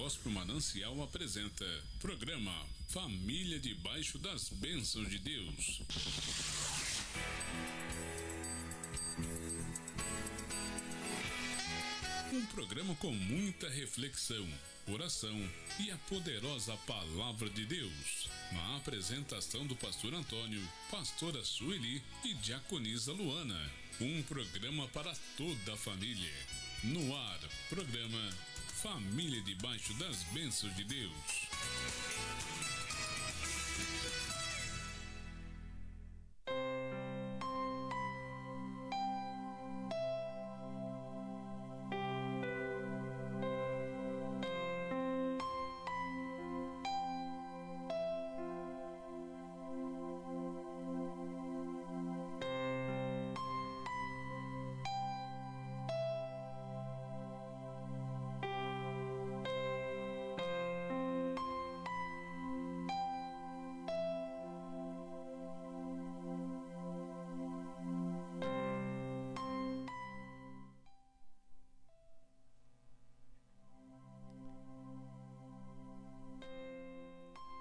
Gospel Manancial apresenta programa Família Debaixo das Bênçãos de Deus. Um programa com muita reflexão, oração e a poderosa Palavra de Deus. Na apresentação do pastor Antônio, pastora Sueli e diaconisa Luana. Um programa para toda a família. No ar, programa Família Debaixo das Bênçãos de Deus.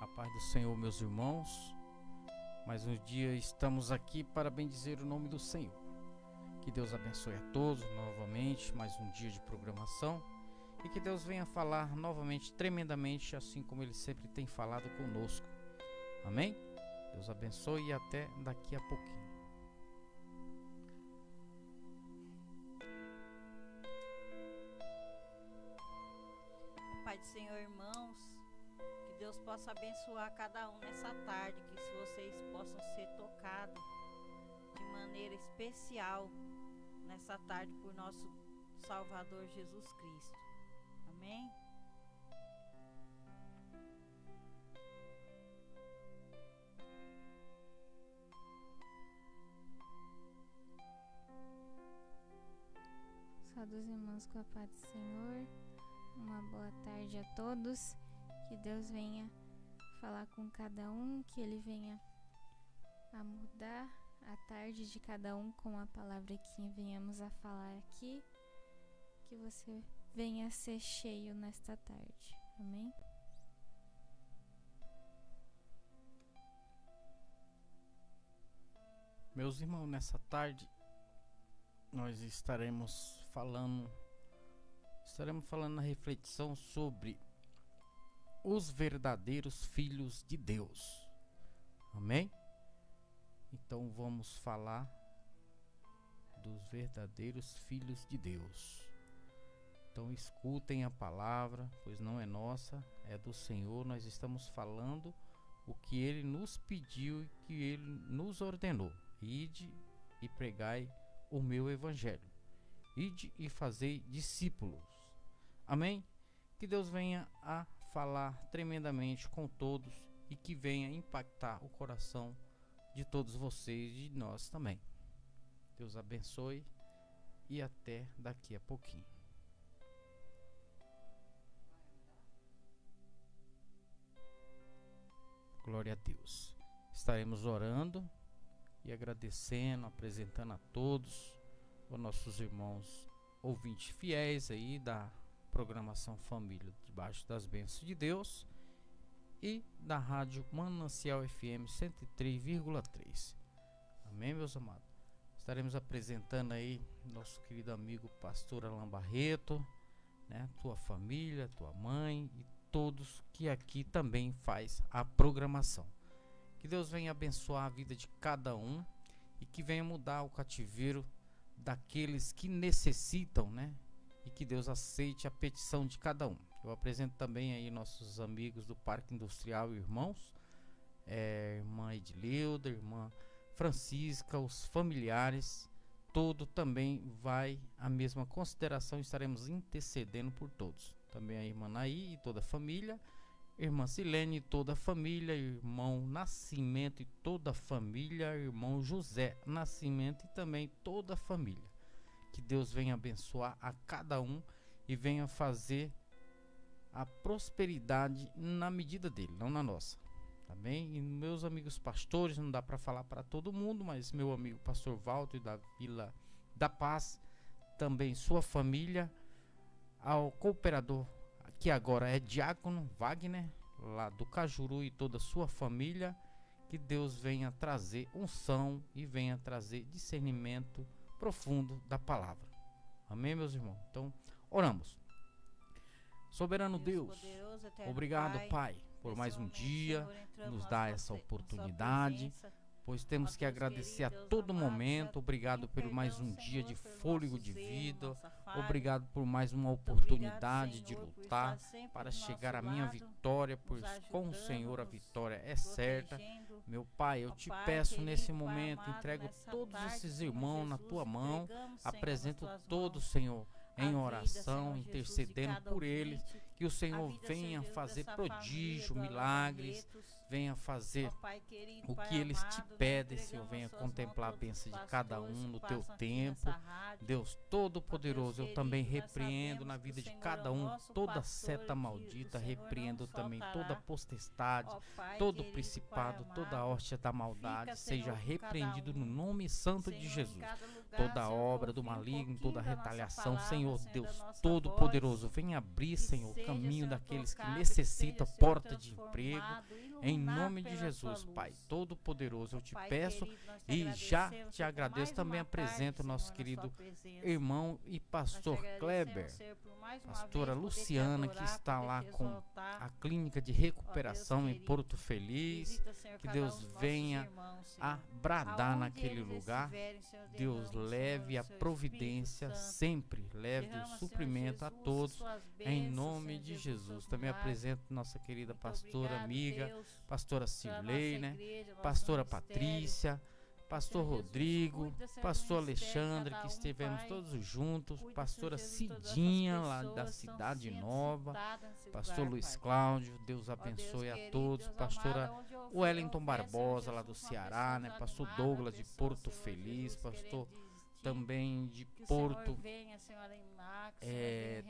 A paz do Senhor, meus irmãos. Mais um dia estamos aqui para bendizer o nome do Senhor. Que Deus abençoe a todos novamente, mais um dia de programação. E que Deus venha falar novamente tremendamente, assim como Ele sempre tem falado conosco. Amém? Deus abençoe e até daqui a pouquinho. Pai do Senhor, irmãos, que Deus possa abençoar cada um nessa tarde, que vocês possam ser tocados de maneira especial nessa tarde por nosso Salvador Jesus Cristo. Amém? Saudos irmãos com a paz do Senhor. Uma boa tarde a todos. Que Deus venha falar com cada um, que Ele venha a mudar a tarde de cada um com a palavra que venhamos a falar aqui. Que você venha ser cheio nesta tarde. Amém? Meus irmãos, nessa tarde nós estaremos falando na reflexão sobre os verdadeiros filhos de Deus. Amém? Então vamos falar dos verdadeiros filhos de Deus. Então escutem a palavra, pois não é nossa, é do Senhor. Nós estamos falando o que Ele nos pediu e que Ele nos ordenou. Ide e pregai o meu evangelho. Ide e fazei discípulos. Amém? Que Deus venha a falar tremendamente com todos e que venha impactar o coração de todos vocês e de nós também. Deus abençoe e até daqui a pouquinho. Glória a Deus. Estaremos orando e agradecendo, apresentando a todos os nossos irmãos ouvintes fiéis aí da programação Família Debaixo das Bênçãos de Deus e da Rádio Manancial FM 103,3. Amém, meus amados? Estaremos apresentando aí nosso querido amigo pastor Alain Barreto, né? Tua família, tua mãe e todos que aqui também faz a programação. Que Deus venha abençoar a vida de cada um e que venha mudar o cativeiro daqueles que necessitam, né? E que Deus aceite a petição de cada um. Eu apresento também aí nossos amigos do Parque Industrial Irmãos, irmã Edileuda, irmã Francisca, os familiares, todo também vai a mesma consideração, estaremos intercedendo por todos. Também a irmã Naí e toda a família, irmã Silene e toda a família, irmão Nascimento e toda a família, irmão José Nascimento e também toda a família. Que Deus venha abençoar a cada um e venha fazer a prosperidade na medida dele, não na nossa. Tá bem? E meus amigos pastores, não dá para falar para todo mundo, mas meu amigo pastor Walter da Vila da Paz, também sua família, ao cooperador que agora é diácono Wagner, lá do Cajuru, e toda a sua família. Que Deus venha trazer unção e venha trazer discernimento profundo da palavra. Amém, meus irmãos? Então, oramos. Soberano Deus, obrigado, Pai, por mais um dia, nos dar essa oportunidade, pois temos que agradecer a todo momento. Obrigado por mais um dia de fôlego de vida. Obrigado por mais uma oportunidade de lutar para chegar à minha vitória, pois com o Senhor a vitória é certa. Meu Pai, eu te peço nesse momento, entrego todos esses irmãos na tua mão, apresento todos, Senhor, em oração, intercedendo por eles, que o Senhor venha fazer prodígio, milagres, venha fazer o que eles te pedem, Senhor, venha contemplar a bênção de cada um no teu tempo. Deus Todo-Poderoso, eu também repreendo na vida de cada um toda seta maldita, repreendo também toda potestade, todo principado, toda hóstia da maldade, seja repreendido no nome santo de Jesus. Toda obra do maligno, toda retaliação, Senhor Deus Todo-Poderoso, venha abrir, Senhor, o caminho daqueles que necessitam porta de emprego, em nome de Jesus, Pai Todo-Poderoso, eu te peço e já te agradeço. Também apresento o nosso querido irmão e pastor Kleber, pastora Luciana, que está lá com a clínica de recuperação em Porto Feliz. Que Deus venha a bradar naquele lugar. Deus leve a providência sempre, leve o suprimento a todos, em nome de Jesus. Também apresento nossa querida pastora amiga, pastora Cirlei, né? Pastora Patrícia, pastor Rodrigo, pastor Alexandre, que estivemos todos juntos, pastora Cidinha, lá da Cidade Nova, pastor Luiz Cláudio, Deus abençoe a todos, pastora Wellington Barbosa, lá do Ceará, né? Pastor Douglas, de Porto Feliz, pastor também de Porto,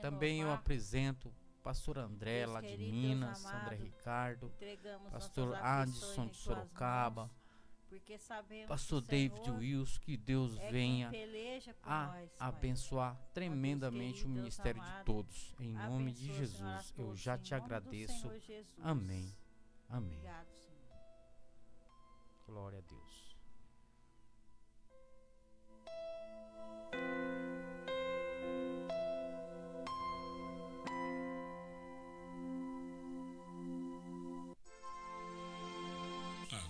também eu apresento pastor André, lá de Minas, André Ricardo, pastor Adson de Sorocaba, pastor David Wilson. Que Deus venha a abençoar tremendamente o ministério de todos, em nome de Jesus. Eu já te agradeço. Amém. Amém. Glória a Deus.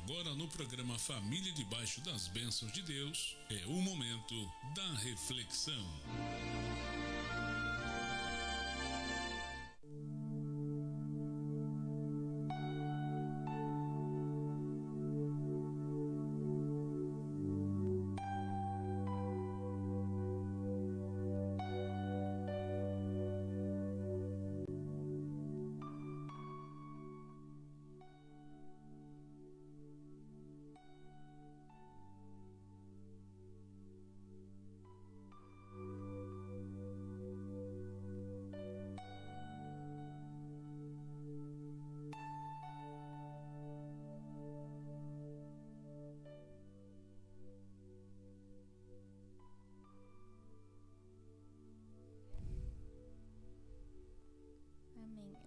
Agora no programa Família Debaixo das Bênçãos de Deus, é o momento da reflexão.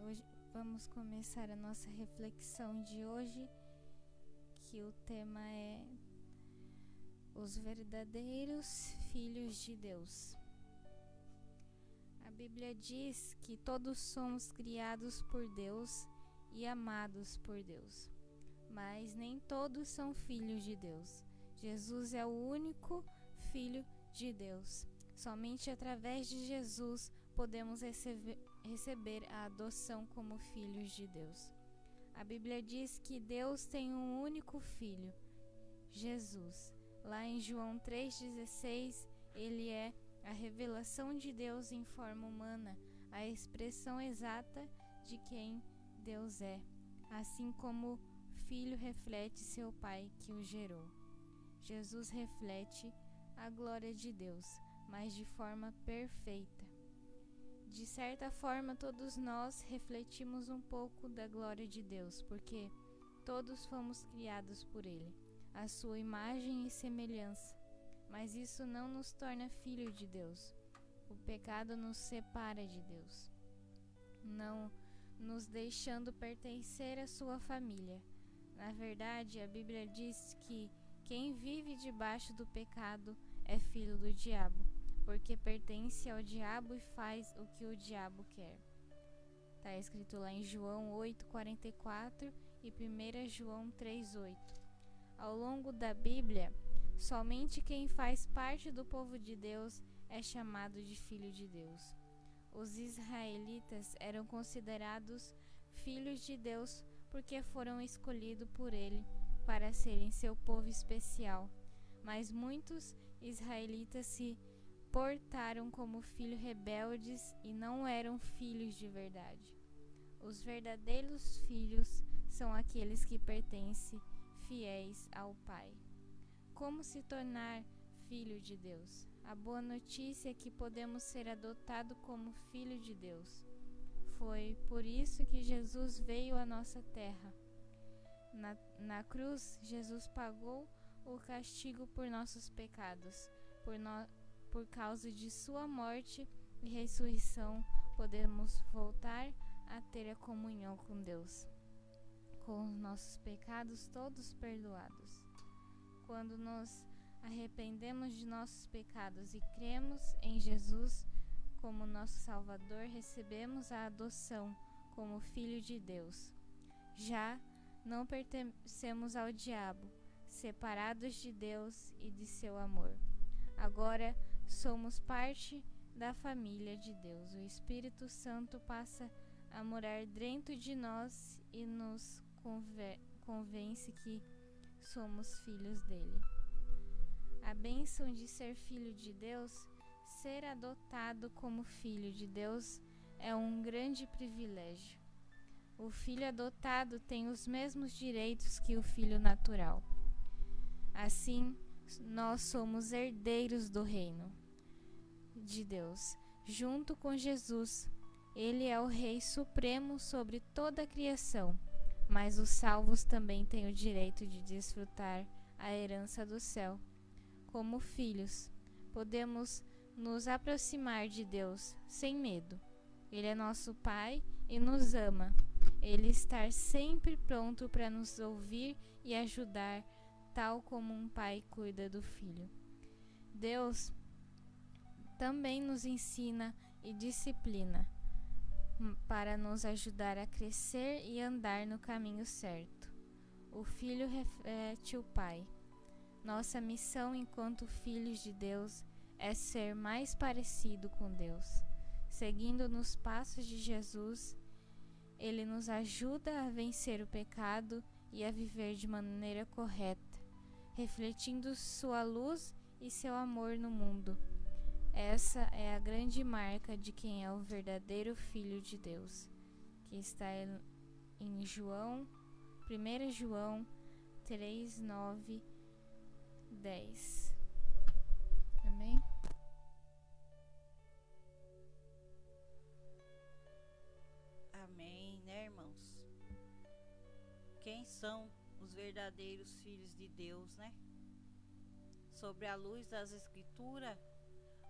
Hoje vamos começar a nossa reflexão de hoje, que o tema é os verdadeiros filhos de Deus. A Bíblia diz que todos somos criados por Deus e amados por Deus, mas nem todos são filhos de Deus. Jesus é o único Filho de Deus. Somente através de Jesus podemos receber a adoção como filhos de Deus. A Bíblia diz que Deus tem um único Filho, Jesus. Lá em João 3,16, ele é a revelação de Deus em forma humana, a expressão exata de quem Deus é, assim como o Filho reflete seu Pai que o gerou. Jesus reflete a glória de Deus, mas de forma perfeita. De certa forma, todos nós refletimos um pouco da glória de Deus, porque todos fomos criados por Ele, à sua imagem e semelhança. Mas isso não nos torna filho de Deus. O pecado nos separa de Deus. não nos deixando pertencer à sua família. Na verdade, a Bíblia diz que quem vive debaixo do pecado é filho do diabo, porque pertence ao diabo e faz o que o diabo quer. Está escrito lá em João 8,44 e 1 João 3,8. Ao longo da Bíblia, somente quem faz parte do povo de Deus é chamado de filho de Deus. Os israelitas eram considerados filhos de Deus porque foram escolhidos por ele para serem seu povo especial. Mas muitos israelitas se portaram como filhos rebeldes e não eram filhos de verdade. Os verdadeiros filhos são aqueles que pertencem fiéis ao Pai. Como se tornar filho de Deus? A boa notícia é que podemos ser adotados como filho de Deus. Foi por isso que Jesus veio à nossa terra. Na cruz, Jesus pagou o castigo por nossos pecados. Por causa de sua morte e ressurreição, podemos voltar a ter a comunhão com Deus, com os nossos pecados todos perdoados. Quando nos arrependemos de nossos pecados e cremos em Jesus como nosso Salvador, recebemos a adoção como filho de Deus. Já não pertencemos ao diabo, separados de Deus e de seu amor. Agora somos parte da família de Deus. O Espírito Santo passa a morar dentro de nós e nos convence que somos filhos dele. A bênção de ser filho de Deus, ser adotado como filho de Deus, é um grande privilégio. O filho adotado tem os mesmos direitos que o filho natural. Assim, nós somos herdeiros do reino de Deus, junto com Jesus. Ele é o Rei Supremo sobre toda a criação, mas os salvos também têm o direito de desfrutar a herança do céu. Como filhos, podemos nos aproximar de Deus sem medo. Ele é nosso Pai e nos ama. Ele está sempre pronto para nos ouvir e ajudar, tal como um pai cuida do filho. Deus também nos ensina e disciplina para nos ajudar a crescer e andar no caminho certo. O filho reflete o pai. Nossa missão enquanto filhos de Deus é ser mais parecido com Deus. Seguindo nos passos de Jesus, ele nos ajuda a vencer o pecado e a viver de maneira correta, refletindo sua luz e seu amor no mundo. Essa é a grande marca de quem é o verdadeiro Filho de Deus, que está em João, 1 João 3, 9, 10. Amém? Amém, né, irmãos? Quem são os verdadeiros filhos de Deus, né? Sobre a luz das Escrituras,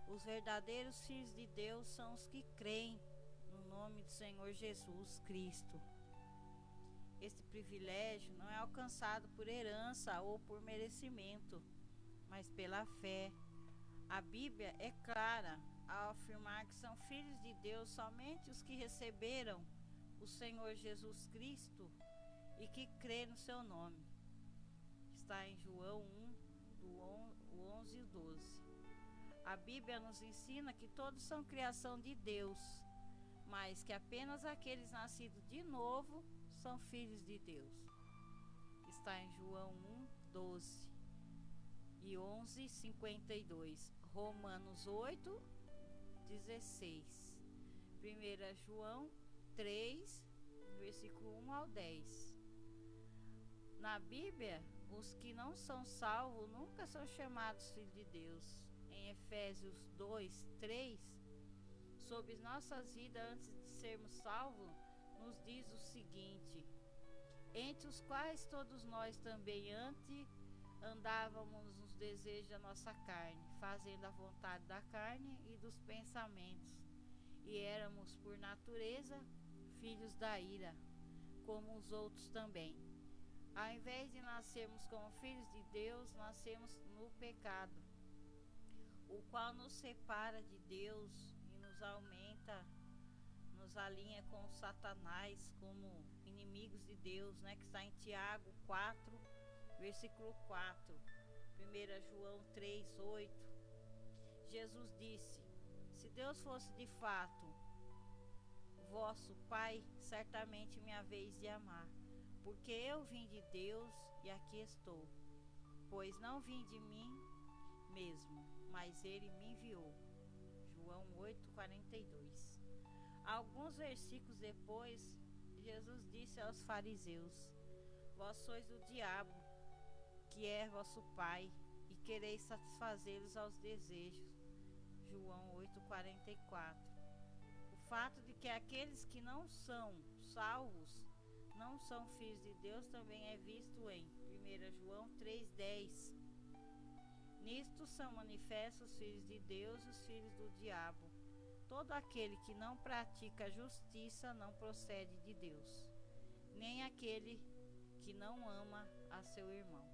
os verdadeiros filhos de Deus são os que creem no nome do Senhor Jesus Cristo. Este privilégio não é alcançado por herança ou por merecimento, mas pela fé. A Bíblia é clara ao afirmar que são filhos de Deus somente os que receberam o Senhor Jesus Cristo e que crê no seu nome. Está em João 1, do 11 e 12. A Bíblia nos ensina que todos são criação de Deus, mas que apenas aqueles nascidos de novo são filhos de Deus. Está em João 1, 12 e 11, 52. Romanos 8, 16. 1 João 3, versículo 1 ao 10. Na Bíblia, os que não são salvos nunca são chamados filhos de Deus. Em Efésios 2, 3, sobre nossas vidas antes de sermos salvos, nos diz o seguinte: entre os quais todos nós também antes andávamos nos desejos da nossa carne, fazendo a vontade da carne e dos pensamentos, e éramos por natureza filhos da ira, como os outros também. Ao invés de nascermos como filhos de Deus, nascemos no pecado, o qual nos separa de Deus e nos aumenta, nos alinha com Satanás como inimigos de Deus, né? Que está em Tiago 4, versículo 4, 1 João 3, 8. Jesus disse: se Deus fosse de fato vosso Pai, certamente me haveis de amar, porque eu vim de Deus e aqui estou. Pois não vim de mim mesmo, mas Ele me enviou. João 8:42. Alguns versículos depois, Jesus disse aos fariseus: vós sois do diabo, que é vosso pai, e quereis satisfazê-los aos desejos. João 8:44. O fato de que aqueles que não são salvos não são filhos de Deus também é visto em 1 João 3:10. Nisto são manifestos os filhos de Deus e os filhos do diabo. Todo aquele que não pratica a justiça não procede de Deus, nem aquele que não ama a seu irmão.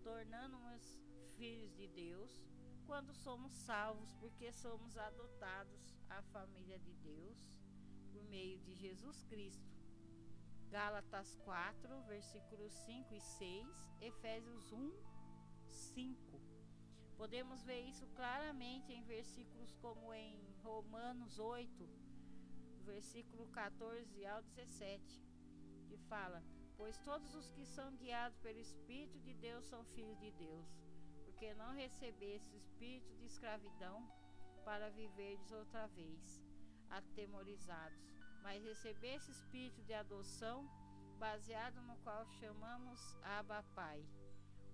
Tornando-nos filhos de Deus quando somos salvos, porque somos adotados à família de Deus por meio de Jesus Cristo. Gálatas 4, versículos 5 e 6, Efésios 1, 5. Podemos ver isso claramente em versículos como em Romanos 8, versículo 14 ao 17, que fala: pois todos os que são guiados pelo Espírito de Deus são filhos de Deus, porque não recebeste o espírito de escravidão para viverdes outra vez, atemorizados, mas recebeste o espírito de adoção, baseado no qual chamamos Abba Pai.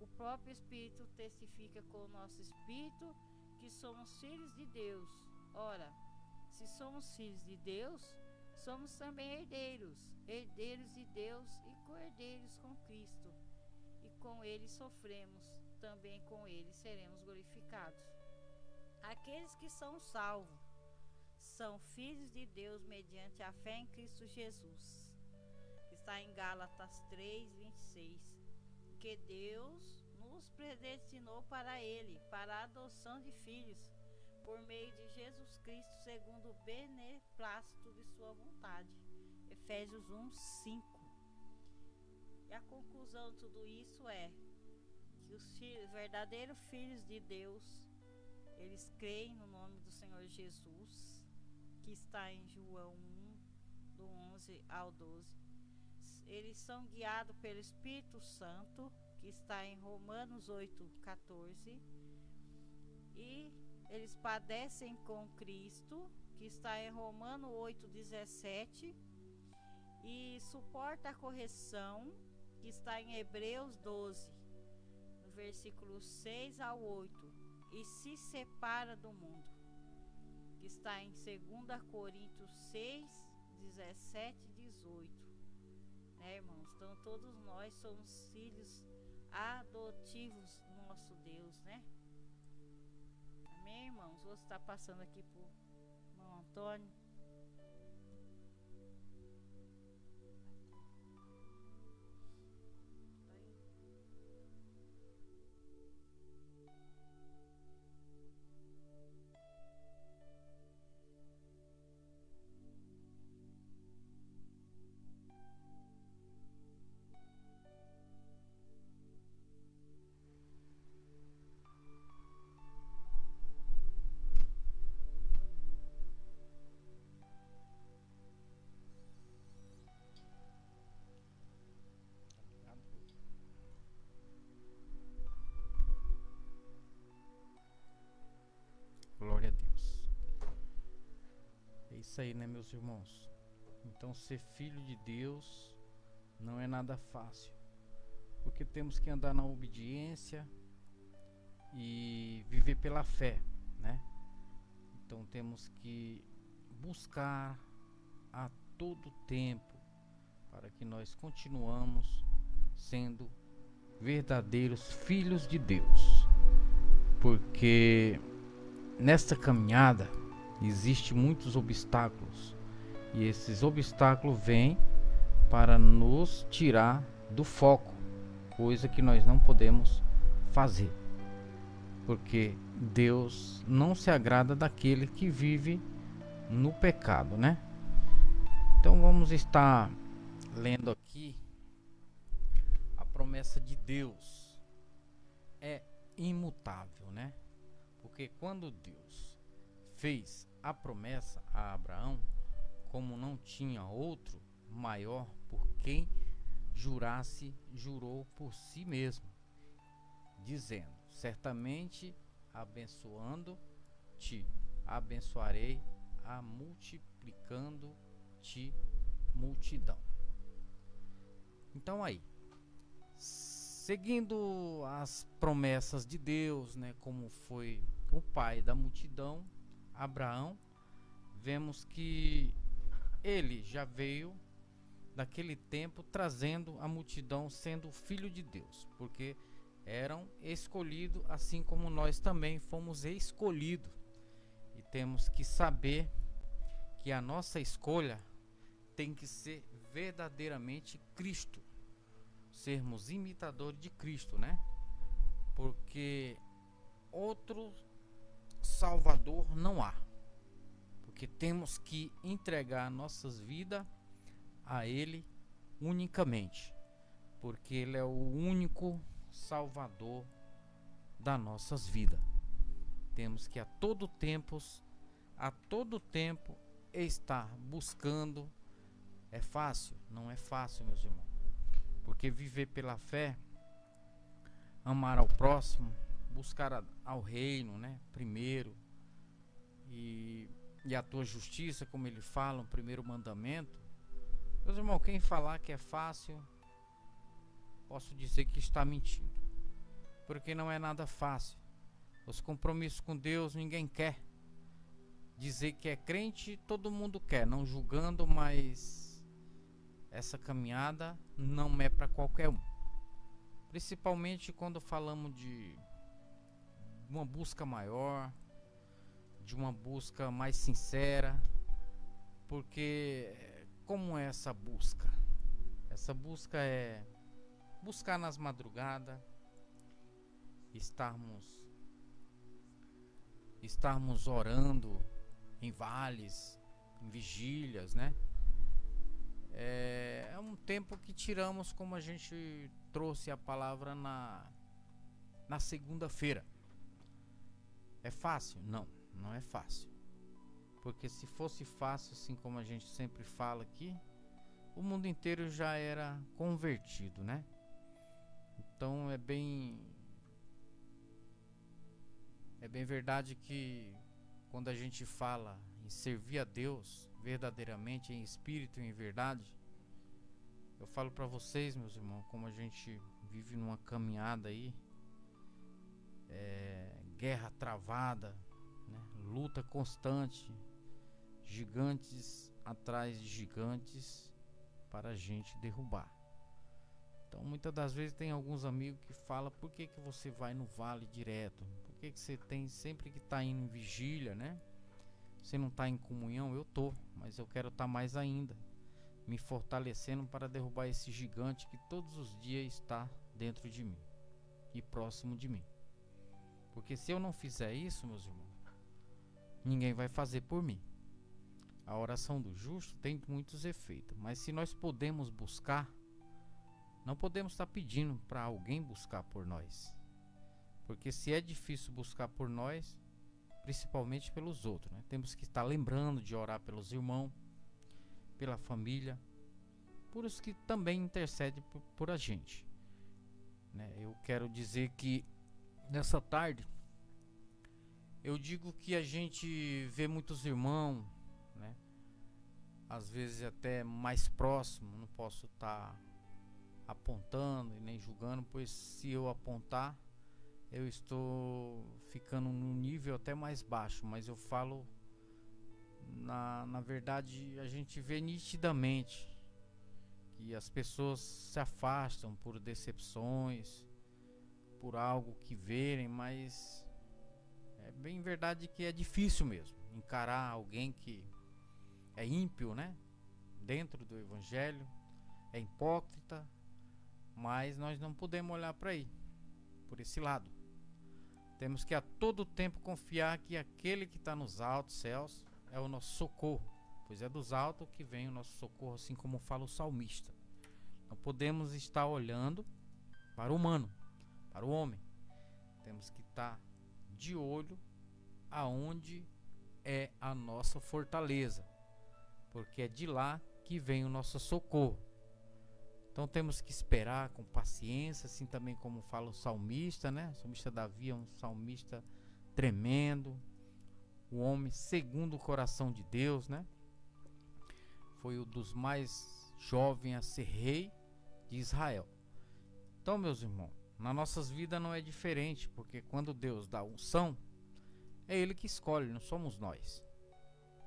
O próprio Espírito testifica com o nosso espírito que somos filhos de Deus. Ora, se somos filhos de Deus, somos também herdeiros, herdeiros de Deus e co-herdeiros com Cristo. E com Ele sofremos, também com Ele seremos glorificados. Aqueles que são salvos são filhos de Deus mediante a fé em Cristo Jesus. Está em Gálatas 3, 26. Que Deus nos predestinou para Ele, para a adoção de filhos, por meio de Jesus Cristo, segundo o beneplácito de sua vontade. Efésios 1, 5. E a conclusão de tudo isso é que os verdadeiros filhos de Deus, eles creem no nome do Senhor Jesus, que está em João 1, do 11 ao 12. Eles são guiados pelo Espírito Santo, que está em Romanos 8:14, e eles padecem com Cristo, que está em Romanos 8:17, e suporta a correção, que está em Hebreus 12, no versículo 6 ao 8, e se separa do mundo, que está em 2 Coríntios 6, 17 e 18. Irmãos, então todos nós somos filhos adotivos do nosso Deus, né? Amém, irmãos? Vou estar passando aqui para o irmão Antônio. Glória a Deus. É isso aí, né, meus irmãos? Então, ser filho de Deus não é nada fácil, porque temos que andar na obediência e viver pela fé, né? Então, temos que buscar a todo tempo para que nós continuamos sendo verdadeiros filhos de Deus, porque nesta caminhada existem muitos obstáculos E esses obstáculos vêm para nos tirar do foco, coisa que nós não podemos fazer. Porque Deus não se agrada daquele que vive no pecado, né? Então vamos estar lendo aqui a promessa de Deus. É imutável, né? Porque quando Deus fez a promessa a Abraão, como não tinha outro maior por quem jurasse, jurou por si mesmo, dizendo: certamente abençoando-te, abençoarei, a multiplicando-te multidão. Então aí, seguindo as promessas de Deus, né, como foi o pai da multidão, Abraão, vemos que ele já veio daquele tempo trazendo a multidão, sendo filho de Deus, porque eram escolhidos, assim como nós também fomos escolhidos. E temos que saber que a nossa escolha tem que ser verdadeiramente Cristo, sermos imitadores de Cristo, né? Porque outro Salvador não há, porque temos que entregar nossas vidas a Ele unicamente, porque Ele é o único Salvador das nossas vidas. Temos que a todo tempo estar buscando. É fácil? Não é fácil, meus irmãos, porque viver pela fé, amar ao próximo, buscar ao reino, né, primeiro, e a tua justiça, como ele fala, o primeiro mandamento. Meus irmãos, quem falar que é fácil, posso dizer que está mentindo, porque não é nada fácil. Os compromissos com Deus ninguém quer. Dizer que é crente todo mundo quer, não julgando, mas essa caminhada não é para qualquer um. Principalmente quando falamos de uma busca maior, de uma busca mais sincera. Porque como é essa busca? Essa busca é buscar nas madrugadas, estarmos orando em vales, em vigílias, né? É um tempo que tiramos, como a gente trouxe a palavra na segunda-feira. É fácil? Não, não é fácil. Porque se fosse fácil, assim como a gente sempre fala aqui, o mundo inteiro já era convertido, né? Então é bem verdade que quando a gente fala em servir a Deus verdadeiramente, em espírito e em verdade, eu falo para vocês, meus irmãos, como a gente vive numa caminhada aí, guerra travada, né? Luta constante, gigantes atrás de gigantes para a gente derrubar. Então muitas das vezes tem alguns amigos que falam: por que você vai no vale direto? Por que você tem sempre que estar indo em vigília, né? Você não está em comunhão? Eu tô, mas eu quero estar mais ainda, me fortalecendo para derrubar esse gigante que todos os dias está dentro de mim e próximo de mim. Porque se eu não fizer isso, meus irmãos, ninguém vai fazer por mim. A oração do justo tem muitos efeitos, mas se nós podemos buscar, não podemos estar pedindo para alguém buscar por nós. Porque se é difícil buscar por nós, principalmente pelos outros, né? Temos que estar lembrando de orar pelos irmãos, pela família, por os que também intercedem por a gente, né? Eu quero dizer que nessa tarde, eu digo que a gente vê muitos irmãos, né? Às vezes até mais próximo, não posso estar apontando e nem julgando, pois se eu apontar, eu estou ficando num nível até mais baixo, mas eu falo, na verdade, a gente vê nitidamente que as pessoas se afastam por decepções, por algo que verem, mas é bem verdade que é difícil mesmo encarar alguém que é ímpio, né? Dentro do evangelho, é hipócrita, mas nós não podemos olhar para aí, por esse lado. Temos que a todo tempo confiar que aquele que está nos altos céus é o nosso socorro, pois é dos altos que vem o nosso socorro, assim como fala o salmista. Não podemos estar olhando para o humano, para o homem. Temos que estar de olho aonde é a nossa fortaleza, porque é de lá que vem o nosso socorro. Então temos que esperar com paciência, assim também como fala o salmista, né? O salmista Davi é um salmista tremendo, o homem segundo o coração de Deus, né? Foi um dos mais jovens a ser rei de Israel. Então, meus irmãos, nas nossas vidas não é diferente, porque quando Deus dá unção, é Ele que escolhe, não somos nós.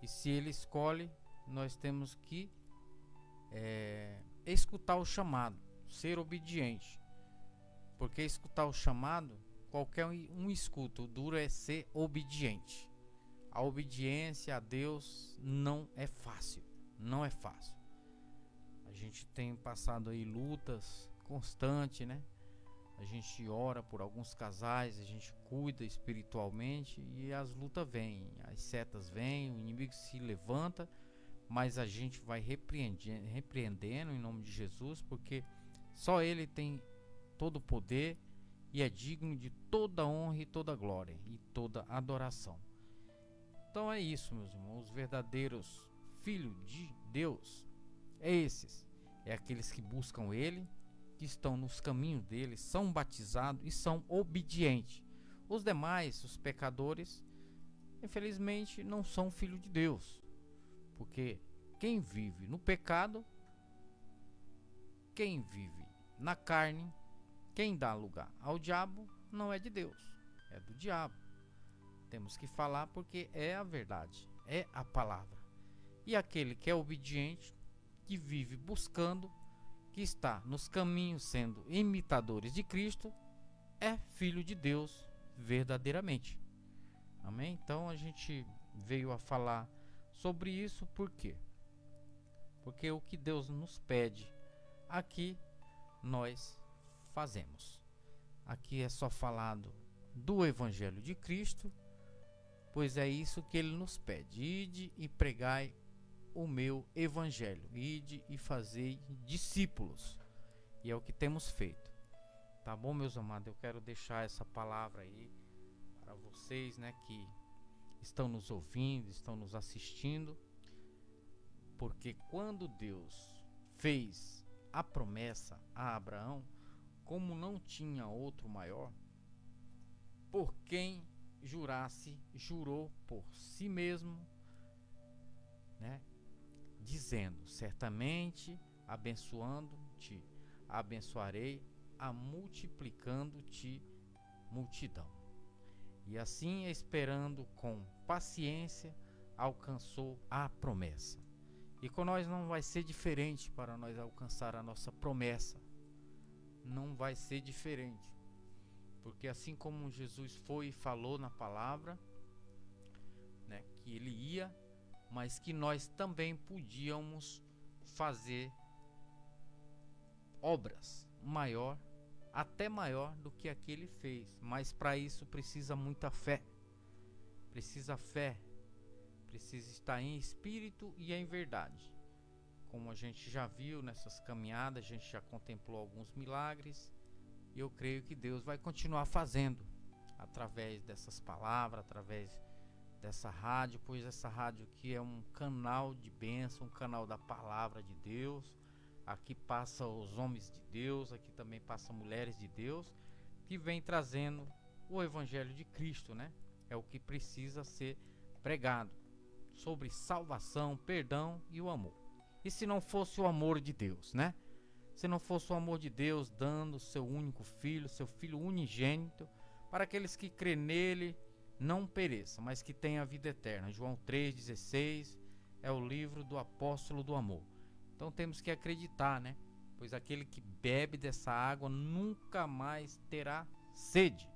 E se Ele escolhe, nós temos que escutar o chamado, ser obediente, porque escutar o chamado, qualquer um escuta, o duro é ser obediente. A obediência a Deus não é fácil, não é fácil. A gente tem passado aí lutas constantes, né? A gente ora por alguns casais, a gente cuida espiritualmente e as lutas vêm, as setas vêm, o inimigo se levanta, mas a gente vai repreendendo em nome de Jesus, porque só Ele tem todo o poder e é digno de toda honra e toda glória e toda adoração. Então é isso, meus irmãos, os verdadeiros filhos de Deus é esses, é aqueles que buscam Ele, que estão nos caminhos dele, são batizados e são obedientes. Os demais, os pecadores, infelizmente não são filhos de Deus, porque quem vive no pecado, quem vive na carne, quem dá lugar ao diabo, não é de Deus, é do diabo. Temos que falar porque é a verdade, é a palavra. E aquele que é obediente, que vive buscando, que está nos caminhos sendo imitadores de Cristo, é filho de Deus verdadeiramente. Amém? Então a gente veio a falar sobre isso, por quê? Porque o que Deus nos pede, aqui nós fazemos. Aqui é só falado do Evangelho de Cristo, pois é isso que Ele nos pede. Ide e pregai o meu Evangelho, ide e fazei discípulos. E é o que temos feito. Tá bom, meus amados? Eu quero deixar essa palavra aí para vocês, né, que estão nos ouvindo, estão nos assistindo, porque quando Deus fez a promessa a Abraão, como não tinha outro maior, por quem jurasse, jurou por si mesmo, né, dizendo: certamente abençoando-te, abençoarei, a multiplicando-te multidão. E assim, esperando com paciência, alcançou a promessa. E com nós não vai ser diferente. Para nós alcançar a nossa promessa, não vai ser diferente, porque assim como Jesus foi e falou na palavra, né, que Ele ia, mas que nós também podíamos fazer obras maior, até maior do que aquele fez. Mas para isso precisa muita fé, precisa estar em espírito e em verdade. Como a gente já viu nessas caminhadas, a gente já contemplou alguns milagres, e eu creio que Deus vai continuar fazendo através dessas palavras, através dessa rádio, pois essa rádio aqui é um canal de bênção, um canal da palavra de Deus. Aqui passa os homens de Deus, aqui também passa mulheres de Deus, que vem trazendo o Evangelho de Cristo, né? É o que precisa ser pregado, sobre salvação, perdão e o amor. E se não fosse o amor de Deus, né? Se não fosse o amor de Deus dando seu único filho, seu filho unigênito, para aqueles que crê nele não pereçam, mas que tenham a vida eterna. João 3,16 é o livro do apóstolo do amor. Então temos que acreditar, né? Pois aquele que bebe dessa água nunca mais terá sede,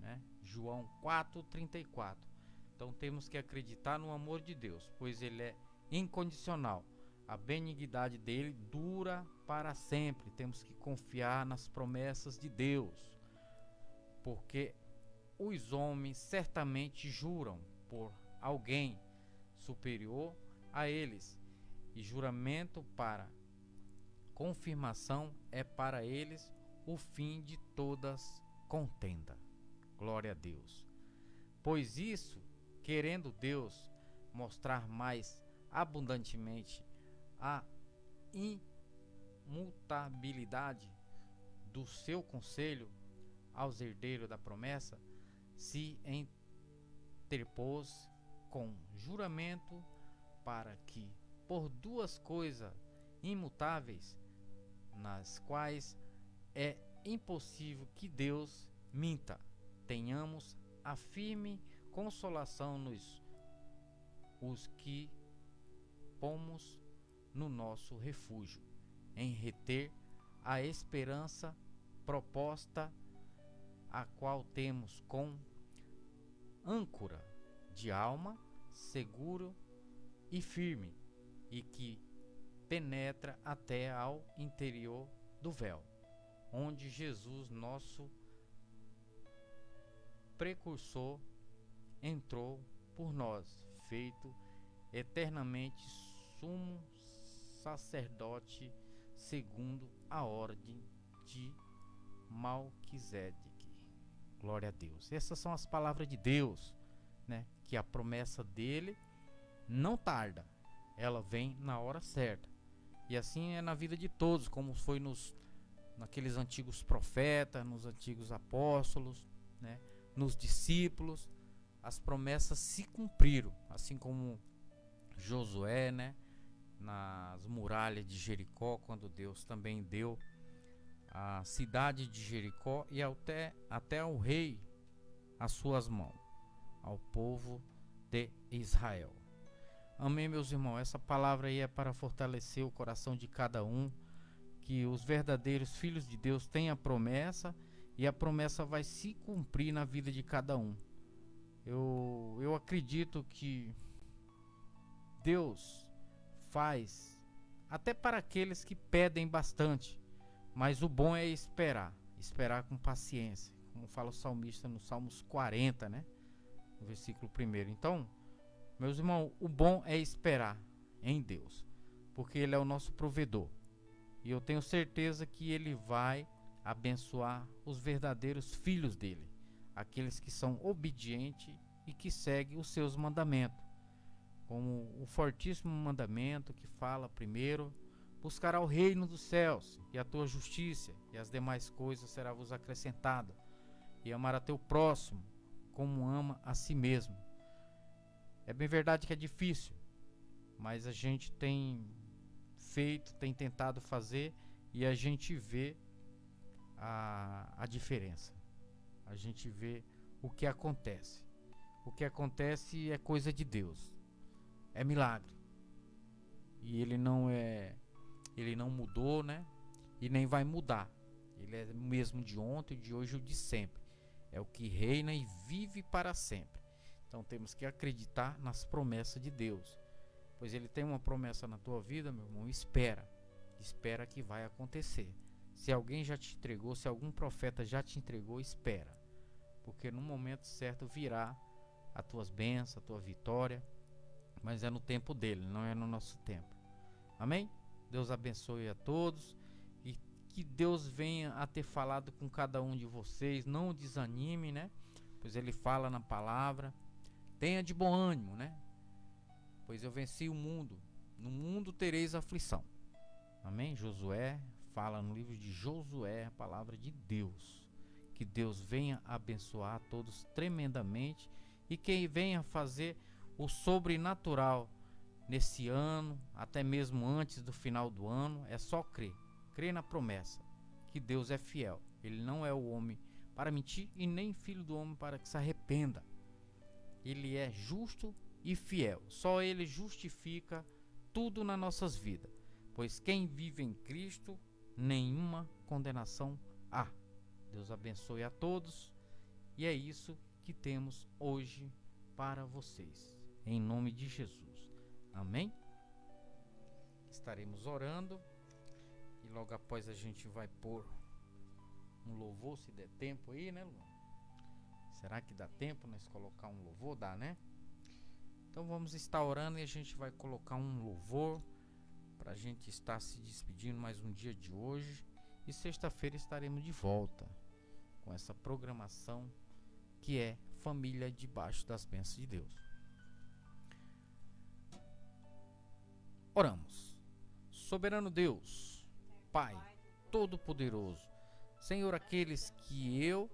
né? João 4,34. Então temos que acreditar no amor de Deus, pois Ele é incondicional. A benignidade dele dura para sempre. Temos que confiar nas promessas de Deus, porque os homens certamente juram por alguém superior a eles, e juramento para confirmação é para eles o fim de todas contenda. Glória a Deus. Pois isso, querendo Deus mostrar mais abundantemente a imutabilidade do seu conselho aos herdeiros da promessa, se interpôs com juramento para que, por duas coisas imutáveis, nas quais é impossível que Deus minta, tenhamos a firme consolação nos os que pomos no nosso refúgio, em reter a esperança proposta, a qual temos com âncora de alma, seguro e firme, e que penetra até ao interior do véu, onde Jesus, nosso precursor, entrou por nós, feito eternamente sumo sacerdote segundo a ordem de Melquisedeque. Glória a Deus. Essas são as palavras de Deus, né? Que a promessa dele não tarda, ela vem na hora certa. E assim é na vida de todos, como foi naqueles antigos profetas, nos antigos apóstolos, né? Nos discípulos, as promessas se cumpriram, assim como Josué, né? Nas muralhas de Jericó, quando Deus também deu a cidade de Jericó e até ao rei as suas mãos, ao povo de Israel. Amém, meus irmãos. Essa palavra aí é para fortalecer o coração de cada um, que os verdadeiros filhos de Deus têm a promessa, e a promessa vai se cumprir na vida de cada um. Eu acredito que Deus faz até para aqueles que pedem bastante, mas o bom é esperar com paciência, como fala o salmista no Salmos 40, né? No versículo 1. Então, meus irmãos, o bom é esperar em Deus, porque Ele é o nosso provedor, e eu tenho certeza que Ele vai abençoar os verdadeiros filhos dele, aqueles que são obedientes e que seguem os seus mandamentos, como o fortíssimo mandamento que fala primeiro: buscará o reino dos céus e a tua justiça, e as demais coisas será vos acrescentada, e amar a teu próximo como ama a si mesmo. É bem verdade que é difícil, mas a gente tem feito, tem tentado fazer, e a gente vê a diferença. A gente vê o que acontece. O que acontece é coisa de Deus. É milagre. E ele não mudou, né? E nem vai mudar. Ele é o mesmo de ontem, de hoje e de sempre. É o que reina e vive para sempre. Então temos que acreditar nas promessas de Deus. Pois ele tem uma promessa na tua vida, meu irmão. Espera que vai acontecer. Se alguém já te entregou, se algum profeta já te entregou, espera. Porque no momento certo virá as tuas bênçãos, a tua vitória. Mas é no tempo dele, não é no nosso tempo. Amém? Deus abençoe a todos. E que Deus venha a ter falado com cada um de vocês. Não desanime, né? Pois ele fala na palavra. Tenha de bom ânimo, né? Pois eu venci o mundo. No mundo tereis aflição. Amém? Josué fala no livro de Josué, a palavra de Deus. Que Deus venha abençoar a todos tremendamente, e que venha fazer o sobrenatural nesse ano, até mesmo antes do final do ano. É só crer na promessa, que Deus é fiel. Ele não é o homem para mentir, e nem filho do homem para que se arrependa. Ele é justo e fiel. Só Ele justifica tudo nas nossas vidas. Pois quem vive em Cristo, nenhuma condenação há. Deus abençoe a todos. E é isso que temos hoje para vocês. Em nome de Jesus. Amém? estaremos orando e logo após a gente vai pôr um louvor, se der tempo aí, né, Luan? Será que dá tempo nós colocar um louvor? Dá, né? Então vamos estar orando e a gente vai colocar um louvor para a gente estar se despedindo mais um dia de hoje. E sexta-feira estaremos de volta com essa programação que é Família Debaixo das Bênçãos de Deus. Oramos. Soberano Deus, Pai Todo-Poderoso, Senhor, aqueles que eu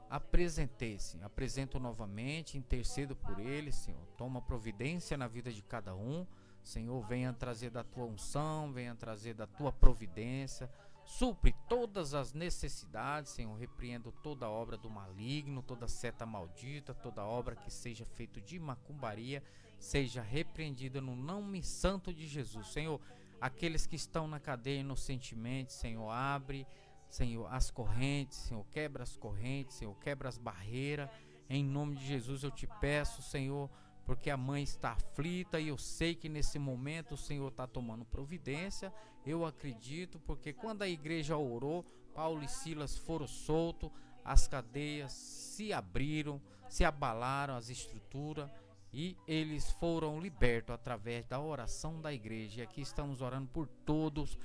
apresentei, Senhor, apresento novamente, intercedo por eles, Senhor, toma providência na vida de cada um, Senhor, venha trazer da tua unção, venha trazer da tua providência, supre todas as necessidades, Senhor, repreendo toda obra do maligno, toda seta maldita, toda obra que seja feita de macumbaria, seja repreendida no nome santo de Jesus, Senhor. Aqueles que estão na cadeia inocentemente, Senhor, abre, Senhor, as correntes, Senhor, quebra as correntes, Senhor, quebra as barreiras, em nome de Jesus eu te peço, Senhor, porque a mãe está aflita e eu sei que nesse momento o Senhor está tomando providência, eu acredito, porque quando a igreja orou, Paulo e Silas foram soltos, as cadeias se abriram, se abalaram as estruturas e eles foram libertos através da oração da igreja. E aqui estamos orando por todos,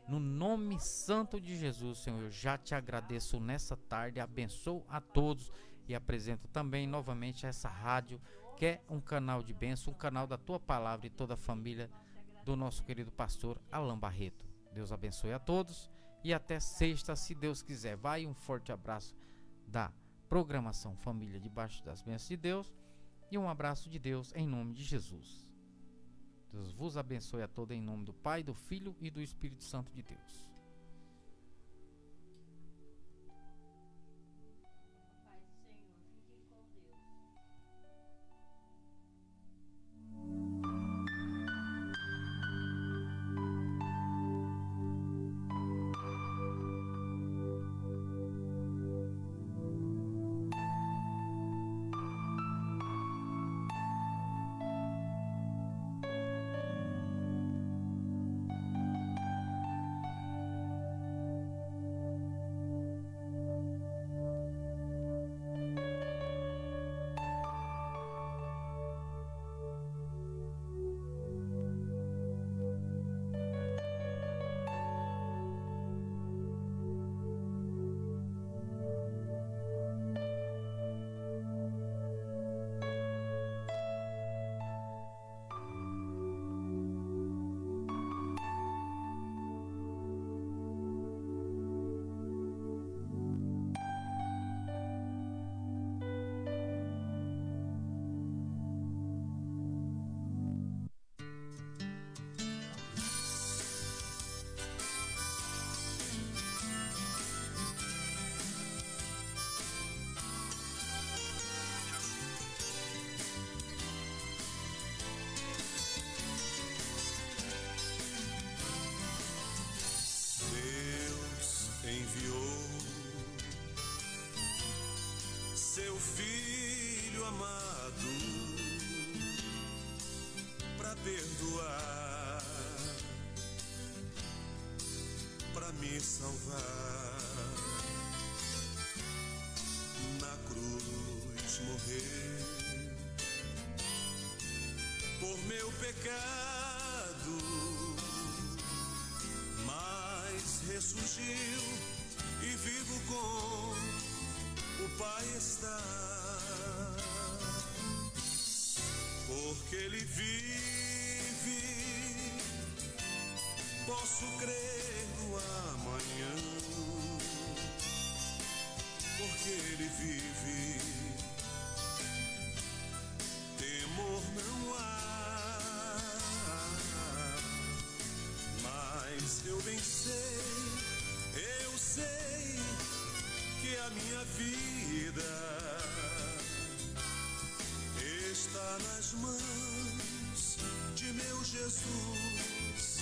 no nome santo de Jesus, Senhor. Eu já te agradeço nessa tarde, abençoo a todos e apresento também novamente essa rádio, que é um canal de bênção, um canal da tua palavra e toda a família do nosso querido pastor Alain Barreto. Deus abençoe a todos e até sexta, se Deus quiser. Vai, um forte abraço da programação Família Debaixo das Bênçãos de Deus e um abraço de Deus em nome de Jesus. Deus vos abençoe a todos em nome do Pai, do Filho e do Espírito Santo de Deus. Paz do Senhor, fiquem com Deus. Enviou seu filho amado para perdoar, para me salvar. Na cruz morrer por meu pecado, mas ressurgiu e vivo com o Pai está, porque Ele vive, posso crer no amanhã, porque Ele vive, temor não há, mas eu bem sei, eu sei que a minha vida está nas mãos de meu Jesus,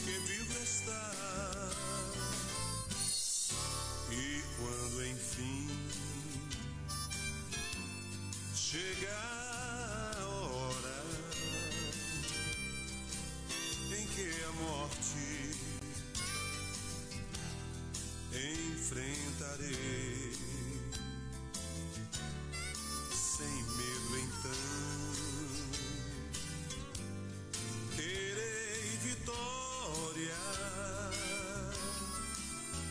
que vivo está. E quando enfim chegar a hora em que a morte enfrentarei. Sem medo então terei vitória,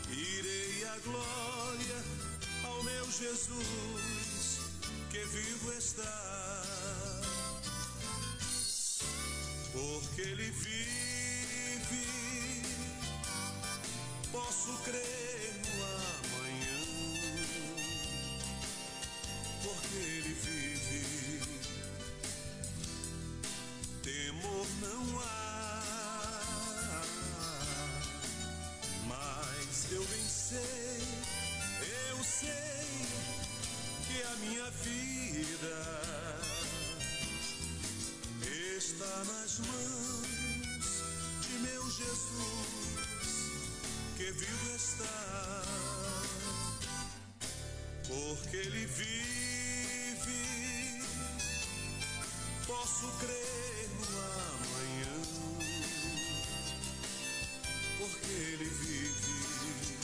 irei à glória ao meu Jesus que vivo está, porque Ele vive, posso crer no amanhã, porque Ele vive, temor não há, mas eu bem sei, eu sei que a minha vida está nas mãos de meu Jesus que vivo está, porque Ele vive, posso crer no amanhã, porque Ele vive,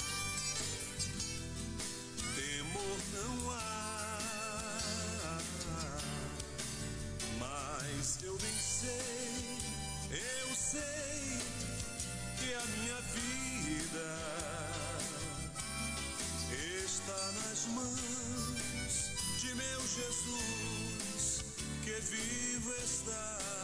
temor não há, mas eu bem sei, eu sei que a minha vida está nas mãos de meu Jesus que vivo está.